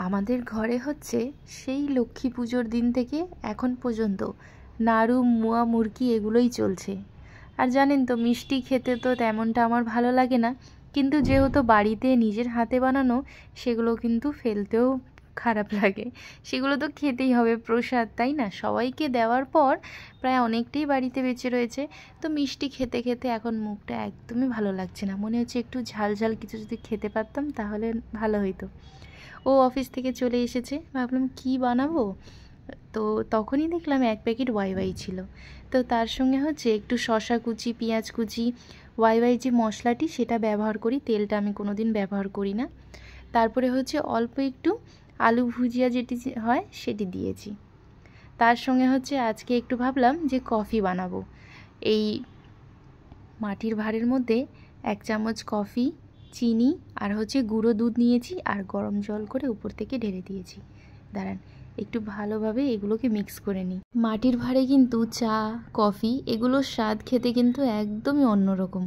আমাদের ঘরে হচ্ছে সেই লক্ষ্মী পুজোর দিন থেকে এখন পর্যন্ত নাড়ু মোয়া মুরকি এগুলোই চলছে। আর জানেন তো মিষ্টি খেতে তো তেমনটা আমার ভালো লাগে না, কিন্তু যেহেতু বাড়িতে নিজের হাতে বানানো সেগুলো কিন্তু ফেলতেও খারাপ লাগে, সেগুলো তো খেতেই হবে, প্রসাদ তাই না? সবাইকে দেওয়ার পর প্রায় অনেকটাই বাড়িতে বেঁচে রয়েছে। তো মিষ্টি খেতে খেতে এখন মুখটা একদমই ভালো লাগছে না, মনে হচ্ছে একটু ঝাল ঝাল কিছু যদি খেতে পারতাম তাহলে ভালো হতো। ও অফিস থেকে চলে এসেছে, ভাবলাম কি বানাবো, তো তখনই দেখলাম এক প্যাকেট ওয়াই ছিল। তো তার সঙ্গে হচ্ছে একটু শসা কুচি, পেঁয়াজ কুচি, ওয়াই যে মশলাটি সেটা ব্যবহার করি, তেলটা আমি কোনো দিন ব্যবহার করি না। তারপরে হচ্ছে অল্প একটু আলু ভুজিয়া যেটি হয় সেটি দিয়েছি। তার সঙ্গে হচ্ছে আজকে একটু ভাবলাম যে কফি বানাবো। এই মাটির ভাঁড়ের মধ্যে 1 চামচ কফি, চিনি আর হচ্ছে গুঁড়ো দুধ নিয়েছি, আর গরম জল করে উপর থেকে ঢেলে দিয়েছি। দাঁড়ান একটু ভালোভাবে এগুলোকে মিক্স করে নিই। মাটির ভাঁড়ে কিন্তু চা, কফি এগুলোর স্বাদ খেতে কিন্তু একদমই অন্যরকম।